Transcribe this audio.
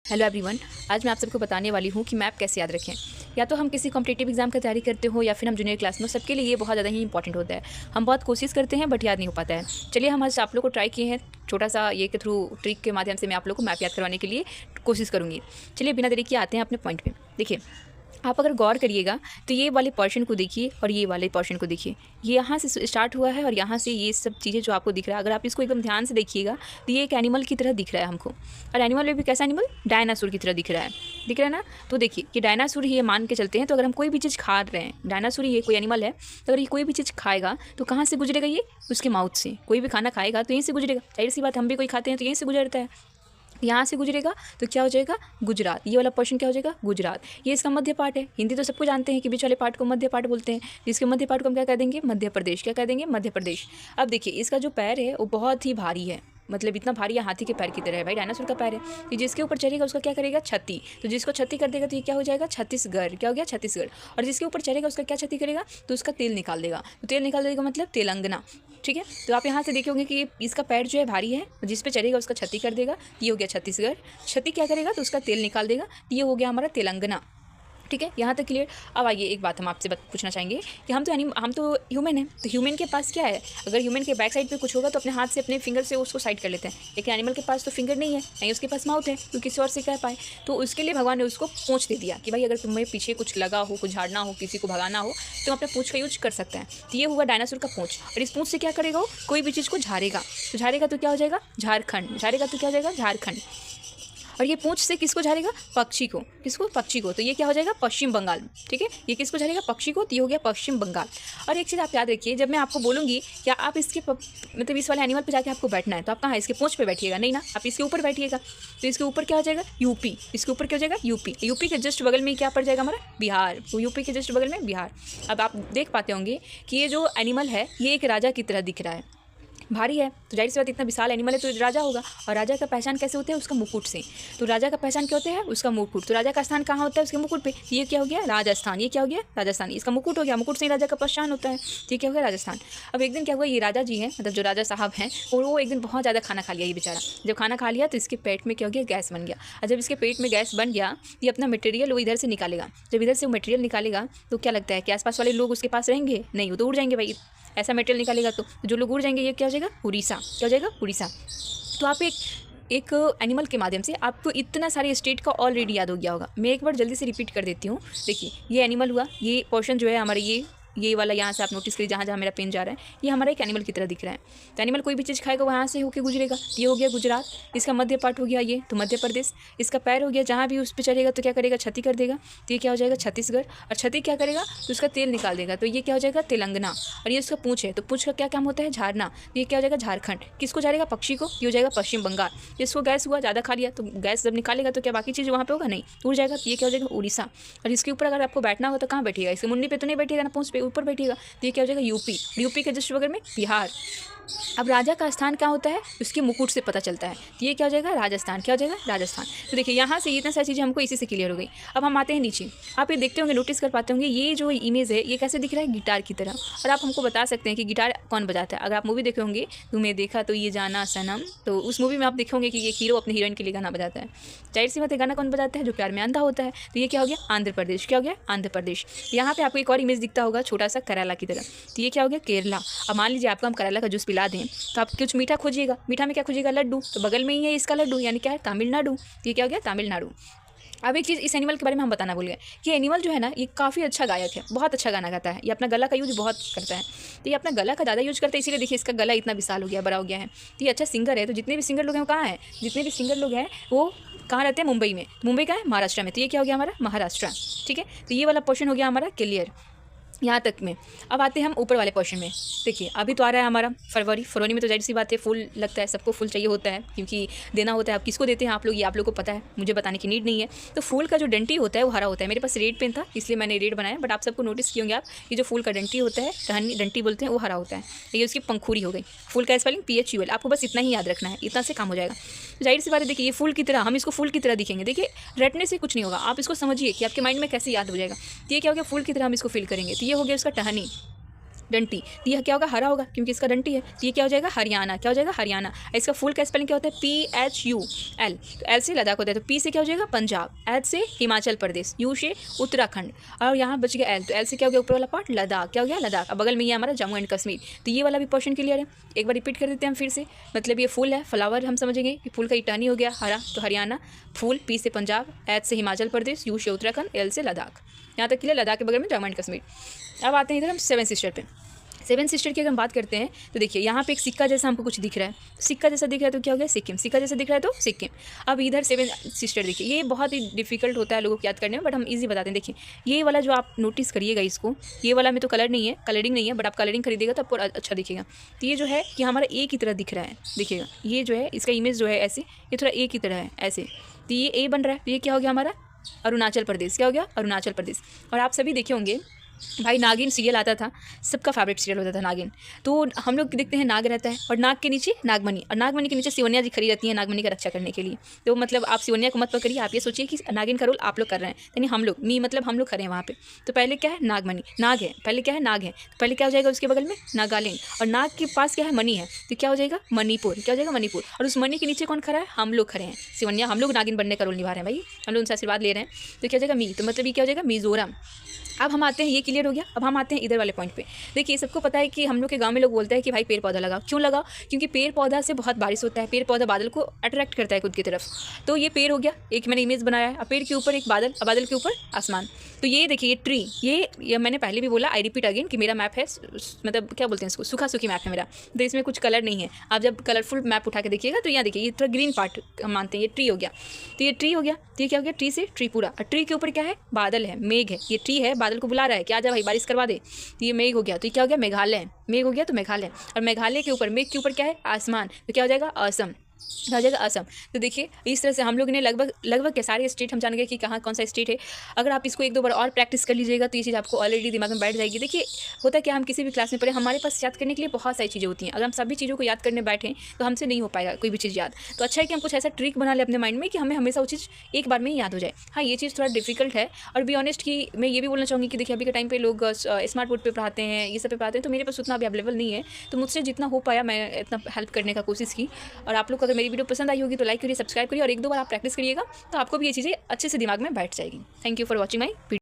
Hello everyone. आज मैं आप सबको बताने वाली हूँ कि मैप कैसे याद रखें। या तो हम किसी कॉम्पिटिटिव एग्जाम की तैयारी करते हो या फिर हम जूनियर क्लास में, सबके लिए ये बहुत ज़्यादा ही इंपॉर्टेंट होता है। हम बहुत कोशिश करते हैं बट याद नहीं हो पाता है। चलिए हम आज आप लोग को ट्राई किए हैं, छोटा सा ये के थ्रू ट्रिक के माध्यम से मैं आप लोग को मैप याद करवाने के लिए कोशिश करूँगी। चलिए बिना देरी किए आते हैं अपने पॉइंट पर। देखिए, आप अगर गौर करिएगा तो ये वाले पोर्शन को देखिए और ये वाले पोर्शन को देखिए। ये यहाँ से स्टार्ट हुआ है और यहाँ से ये सब चीज़ें जो आपको दिख रहा है, अगर आप इसको एकदम ध्यान से देखिएगा तो ये एक एनिमल की तरह दिख रहा है हमको। और एनिमल में भी कैसा एनिमल? डायनासोर की तरह दिख रहा है ना। तो देखिए कि डायनासोर ही ये मान के चलते हैं। तो अगर हम कोई भी चीज़ खा रहे हैं, डायनासोर ही कोई एनिमल है, तो अगर ये कोई भी चीज़ खाएगा तो कहाँ से गुजरेगा? ये उसके माउथ से। कोई भी खाना खाएगा तो यहीं से गुजरेगा। जाहिर सी बात, हम भी कोई खाते हैं तो यहीं से गुजरता है। यहाँ से गुजरेगा तो क्या हो जाएगा? गुजरात। ये वाला पोर्शन क्या हो जाएगा? गुजरात। ये इसका मध्य पार्ट है। हिंदी तो सबको जानते हैं कि बीच वाले पार्ट को मध्य पार्ट बोलते हैं। जिसके मध्य पार्ट को हम क्या कह देंगे? मध्य प्रदेश। क्या कह देंगे? मध्य प्रदेश। अब देखिए, इसका जो पैर है वो बहुत ही भारी है, मतलब इतना भारी है, हाथी के पैर की तरह है भाई, डायनासोर का पैर है। तो जिसके ऊपर चढ़ेगा उसका क्या करेगा? छत्ती। तो जिसको छत्ती कर देगा तो ये क्या हो जाएगा? छत्तीसगढ़। क्या हो गया? छत्तीसगढ़। और जिसके ऊपर चढ़ेगा उसका क्या छत्ती करेगा? तो उसका तेल निकाल देगा। तो तेल निकाल देगा मतलब तेलंगाना। ठीक है, तो आप यहाँ से देखोगे कि इसका पैर जो है भारी है, जिस पे चढ़ेगा उसका छत्ती कर देगा। ये हो गया छत्तीसगढ़। छत्ती क्या करेगा? तो उसका तेल निकाल देगा। ये हो गया हमारा तेलंगाना। ठीक है, यहाँ तक क्लियर। अब आइए, एक बात हम आपसे पूछना चाहेंगे कि हम तो ह्यूमन हैं, तो ह्यूमन के पास क्या है? अगर ह्यूमन के बैक साइड पे कुछ होगा तो अपने हाथ से, अपने फिंगर से उसको साइड कर लेते हैं। लेकिन एनिमल के पास तो फिंगर नहीं है, नहीं उसके पास माउथ है, तो किसी और से कह पाए। तो उसके लिए भगवान ने उसको पूंछ दे दिया कि भाई अगर तुम्हें पीछे कुछ लगा हो, कुछ झाड़ना हो, किसी को भगाना हो, तो अपने पूंछ का यूज कर सकते हैं। तो ये हुआ डायनासोर का पूंछ। और इस पूंछ से क्या करेगा? वो कोई भी चीज़ को झाड़ेगा। तो झाड़ेगा तो क्या हो जाएगा? झारखंड। झाड़ेगा तो क्या हो जाएगा? झारखंड। और ये पूंछ से किसको झाड़ेगा? पक्षी को। किसको? पक्षी को। तो ये क्या हो जाएगा? पश्चिम बंगाल। ठीक है, ये किसको झाड़ेगा? पक्षी को। तो ये हो गया पश्चिम बंगाल। और एक चीज़ आप याद रखिए, जब मैं आपको बोलूँगी क्या आप इसके मतलब इस वाले एनिमल पे जाके आपको बैठना है, तो आप कहाँ? इसके पूंछ पे बैठिएगा नहीं ना, आप इसके ऊपर बैठिएगा। तो इसके ऊपर क्या हो जाएगा? यूपी। इसके ऊपर क्या हो जाएगा? यूपी। यूपी के जस्ट बगल में क्या पड़ जाएगा हमारा? बिहार। तो यूपी के जस्ट बगल में बिहार। अब आप देख पाते होंगे कि ये जो एनिमल है ये एक राजा की तरह दिख रहा है, भारी है। तो जाहिर सी बात, इतना विशाल एनिमल है तो राजा होगा। और राजा का पहचान कैसे होता है? उसका मुकुट से। तो राजा का पहचान क्या होता है? उसका मुकुट। तो राजा का स्थान कहाँ होता है? उसके मुकुट पे। ये क्या हो गया? राजस्थान। ये क्या हो गया? राजस्थान। इसका मुकुट हो गया, मुकुट से ही राजा का पहचान होता है। ये क्या हो गया? राजस्थान। अब एक दिन क्या हुआ, ये राजा जी हैं, मतलब जो राजा साहब हैं, और वो एक दिन बहुत ज़्यादा खाना खा लिया। ये बेचारा जब खाना खा लिया तो इसके पेट में क्या हो गया? गैस बन गया। और जब इसके पेट में गैस बन गया, ये अपना मटेरियल वो इधर से निकालेगा। जब इधर से वो मटेरियल निकालेगा तो क्या लगता है कि आसपास वाले लोग उसके पास रहेंगे? नहीं, वो तो उड़ जाएंगे भाई। ऐसा मटेरियल निकालेगा तो जो लोग उड़ जाएंगे। ये क्या हो जाएगा? उड़ीसा। क्या हो जाएगा? उड़ीसा। तो आप एक एनिमल के माध्यम से आपको इतना सारे स्टेट का ऑलरेडी याद हो गया होगा। मैं एक बार जल्दी से रिपीट कर देती हूँ। देखिए, ये एनिमल हुआ, ये पोर्शन जो है हमारे ये वाला, यहाँ से आप नोटिस करिए जहाँ जहाँ मेरा पेन जा रहा है, ये हमारा एक एनिमल की तरह दिख रहा है। तो एनिमल कोई भी चीज़ खाएगा वहाँ से होके गुजरेगा। ये हो गया गुजरात। इसका मध्य पार्ट हो गया ये, तो मध्य प्रदेश। इसका पैर हो गया, जहाँ भी उस पर चढ़ेगा तो क्या करेगा? छत्ती कर देगा। तो ये क्या हो जाएगा? छत्तीसगढ़। और छत्ती क्या करेगा? तो उसका तेल निकाल देगा। तो ये क्या हो जाएगा? तेलंगाना। और ये उसका पूंछ है, तो पूंछ का क्या काम होता है? झाड़ना। तो ये क्या हो जाएगा? झारखंड। किसको झाड़ेगा? पक्षी को। ये हो जाएगा पश्चिम बंगाल। इसको गैस हुआ, ज़्यादा खा लिया, तो गैस जब निकालेगा तो क्या बाकी चीज़ वहाँ पे होगा? नहीं, उड़ जाएगा। तो ये क्या हो जाएगा? उड़ीसा। और इसके ऊपर अगर आपको बैठना होगा तो कहाँ बैठिएगा? इसके मुंडी पे तो नहीं बैठिएगा ना, पूंछ पे ऊपर बैठिएगा। ये क्या हो जाएगा? यूपी। यूपी के जस्ट बगल में बिहार। अब राजा का स्थान क्या होता है? उसके मुकुट से पता चलता है। तो ये क्या हो जाएगा? राजस्थान। क्या हो जाएगा? राजस्थान। तो देखिए, यहाँ से इतना सारी चीज़ें हमको इसी से क्लियर हो गई। अब हम आते हैं नीचे। आप ये देखते होंगे, नोटिस कर पाते होंगे, ये जो इमेज है ये कैसे दिख रहा है? गिटार की तरह। और आप हमको बता सकते हैं कि गिटार कौन बजाता है? अगर आप मूवी देखे होंगे, तुम्हें देखा तो ये जाना सनम, तो उस मूवी में आप देखे होंगे कि ये हीरो अपने हीरोइन के लिए गाना बजाता है। जाहिर सी बात है, गाना कौन बजाता है? जो प्यार में अंधा होता है। तो ये क्या हो गया? आंध्र प्रदेश। क्या हो गया? आंध्र प्रदेश। यहाँ पे आपको एक और इमेज दिखता होगा, छोटा सा केरला की तरह। तो ये क्या हो गया? केरला। अब मान लीजिए आपको हम केरला का जूस पिला दें, तो आप कुछ मीठा खोजिएगा। मीठा में क्या खोजिएगा? लड्डू। तो बगल में ही है इसका लड्डू, यानी क्या है? तमिलनाडु। तो ये क्या हो गया? तमिलनाडु। अब एक चीज़ इस एनिमल के बारे में हम बताना भूल गए कि एनिमल जो है ना, ये काफ़ी अच्छा गायक है, बहुत अच्छा गाना गाता है। ये अपना गला का यूज बहुत करता है। तो ये अपना गला का ज़्यादा यूज करता है, इसीलिए देखिए इसका गला इतना विशाल हो गया, बड़ा हो गया है। तो ये अच्छा सिंगर है। तो जितने भी सिंगर लोग हैं वो कहाँ हैं? जितने भी सिंगर लोग हैं वो कहाँ रहते हैं? मुंबई में। मुंबई का है? महाराष्ट्र में। तो ये क्या हो गया हमारा? महाराष्ट्र। ठीक है, तो ये वाला पोर्शन हो गया हमारा क्लियर यहाँ तक में। अब आते हैं हम ऊपर वाले पोर्शन में। देखिए, अभी तो आ रहा है हमारा फरवरी में, तो जाहिर सी बात है फूल लगता है, सबको फूल चाहिए होता है क्योंकि देना होता है। आप किसको देते हैं आप लोग, ये आप लोग को पता है, मुझे बताने की नीड नहीं है। तो फूल का जो डंटी होता है वो हरा होता है। मेरे पास रेड पेन था इसलिए मैंने रेड बनाया, बट आप सबको नोटिस किए होंगे आप, ये जो फूल का डंटी होता है, डंटी बोलते हैं, वो हरा होता है। ये उसकी पंखुड़ी हो गई। फूल का स्पेलिंग PHUL। आपको बस इतना ही याद रखना है, इतना से काम हो जाएगा। तो जाहिर सी बात है, देखिए ये फूल की तरह, हम इसको फूल की तरह दिखेंगे। देखिए, रटने से कुछ नहीं होगा, आप इसको समझिए कि आपके माइंड में कैसे याद हो जाएगा। तो ये क्या हो गया? फूल की तरह हम इसको फील करेंगे। तो ये हो गया उसका टहनी। डंटी, तो यह क्या होगा, हरा होगा क्योंकि इसका डंटी है, तो ये क्या हो जाएगा, हरियाणा। क्या हो जाएगा, हरियाणा। इसका फुल का स्पेलिंग क्या होता है, PHUL। तो एल से लद्दाख होता है, तो पी से क्या हो जाएगा, पंजाब, एच से हिमाचल प्रदेश, यू से उत्तराखंड, और यहाँ बच गया एल, तो एल से क्या हो गया, ऊपर वाला पार्ट लद्दाख। क्या हो गया, लद्दाख। अब बगल में ये हमारा जम्मू एंड कश्मीर। तो ये वाला भी पोर्शन क्लियर है। एक बार रिपीट कर देते हैं हम फिर से। मतलब ये फूल है, फ्लावर हम समझेंगे कि फूल का टहनी हो गया हरा, तो हरियाणा। फूल, पी से पंजाब, एच से हिमाचल प्रदेश, यू से उत्तराखंड, एल से लद्दाख। यहाँ तक क्लियर, लद्दाख के बगल में जम्मू एंड कश्मीर। अब आते हैं इधर हम सेवन सिस्टर पे। सेवन सिस्टर की अगर हम बात करते हैं तो देखिए यहाँ पे एक सिक्का जैसा हमको कुछ दिख रहा है, सिक्का जैसा दिख रहा है तो क्या हो गया, सिक्किम। सिक्का जैसा दिख रहा है तो सिक्किम। अब इधर सेवन सिस्टर देखिए, ये बहुत ही डिफिकल्ट होता है लोगों को याद करने में, बट हम इजी बताते हैं। देखिए ये वाला जो आप नोटिस करिएगा इसको, ये वाला में तो कलर नहीं है, कलरिंग नहीं है, बट आप कलरिंग खरीदेगा तो आपको अच्छा दिखेगा। तो ये जो है कि हमारा ए की तरह दिख रहा है, देखिएगा ये जो है इसका इमेज जो है ऐसे, ये थोड़ा ए की तरह है ऐसे, तो ये ए बन रहा है। तो ये क्या हो गया हमारा, अरुणाचल प्रदेश। क्या हो गया, अरुणाचल प्रदेश। और आप सभी देखे होंगे भाई, नागिन सीरियल आता था, सबका फेवरेट सीरियल होता था नागिन। तो हम लोग देखते हैं नाग रहता है और नाग के नीचे नागमणि, और नागमणि के नीचे सिवन्या जी खड़ी रहती है नागमणि का रक्षा करने के लिए। तो मतलब आप सिवन्या को मत पकड़िए, आप ये सोचिए कि नागिन का रोल आप लोग कर रहे हैं, यानी हम लोग नहीं, मतलब हम लोग खड़े हैं वहाँ पे। तो पहले क्या है, नागमणि, नाग है, पहले क्या है, नाग है, तो पहले क्या हो जाएगा उसके बगल में नागालैंड, और नाग के पास क्या है, मणि है, तो क्या हो जाएगा, मणिपुर। क्या हो जाएगा, मणिपुर। और उस मणि के नीचे कौन खड़ा है, हम लोग खड़े हैं, सिवन्या, हम लोग नागिन बनने का रोल निभा रहे हैं भाई, हम लोग उनसे आशीर्वाद ले रहे हैं। तो क्या हो जाएगा, मी, तो मतलब ये क्या हो जाएगा, मिजोरम। अब हम आते हैं, ये क्लियर हो गया। अब हम आते हैं इधर वाले पॉइंट पे। देखिए सबको पता है कि हम लोग के गांव में लोग बोलते हैं कि भाई पेड़ पौधा लगाओ। क्यों लगाओ, क्योंकि पेड़ पौधा से बहुत बारिश होता है, पेड़ पौधा बादल को अट्रैक्ट करता है खुद की तरफ। तो ये पेड़ हो गया, एक मैंने इमेज बनाया है, अब पेड़ के ऊपर एक बादल, अब बादल के ऊपर आसमान। तो ये देखिए ये ट्री, ये मैंने पहले भी बोला, आई रिपीट अगेन कि मेरा मैप है, मतलब क्या बोलते हैं इसको, सूखा सूखी मैप है मेरा, तो इसमें कुछ कलर नहीं है। आप जब कलरफुल मैप उठा के देखिएगा तो यहाँ देखिए ये थोड़ा ग्रीन पार्ट हम मानते हैं, ये ट्री हो गया। तो ये ट्री हो गया, तो ये क्या हो गया, ट्री से त्रिपुरा, और ट्री के ऊपर क्या है, बादल है, मेघ है। ये ट्री है, बादल को बुला रहा है कि आजा भाई बारिश करवा दे, तो ये मेघ हो गया। तो ये क्या हो गया, मेघालय, मेघ हो गया तो मेघालय। और मेघालय के ऊपर, मेघ के ऊपर क्या है, आसमान, तो क्या हो जाएगा, असम। क्या हो जाएगा, असम। तो देखिए इस तरह से हम लोग ने लगभग के सारे स्टेट हम जान गए कि कहाँ कौन सा स्टेट है। अगर आप इसको एक दो बार और प्रैक्टिस कर लीजिएगा तो ये चीज़ आपको ऑलरेडी दिमाग में बैठ जाएगी। देखिए होता है कि हम किसी भी क्लास में पढ़े, हमारे पास याद करने के लिए बहुत सारी चीज़ें होती हैं, अगर हम सभी चीज़ों को याद करने बैठें तो हमसे नहीं हो पाएगा कोई भी चीज़ याद। तो अच्छा है कि हम कुछ ऐसा ट्रिक बना लें अपने माइंड में कि हमें हमेशा वो चीज़ एक बार में ही याद हो जाए। हाँ ये चीज़ थोड़ा डिफिकल्ट है, और बी ऑनेस्ट कि मैं ये भी बोलना चाहूँगी कि देखिए अभी के टाइम पे लोग स्मार्ट बोर्ड पे पढ़ाते हैं, ये सब पे पढ़ाते हैं, तो मेरे पास उतना भी अवेलेबल नहीं है। तो मुझसे जितना हो पाया मैं इतना हेल्प करने का कोशिश की। और आप लोग को अगर मेरी वीडियो पसंद आई होगी तो लाइक करिए, सब्सक्राइब करिए, और एक दो बार आप प्रैक्टिस करिएगा तो आपको भी ये चीज़ें अच्छे से दिमाग में बैठ जाएगी। Thank you for watching my video.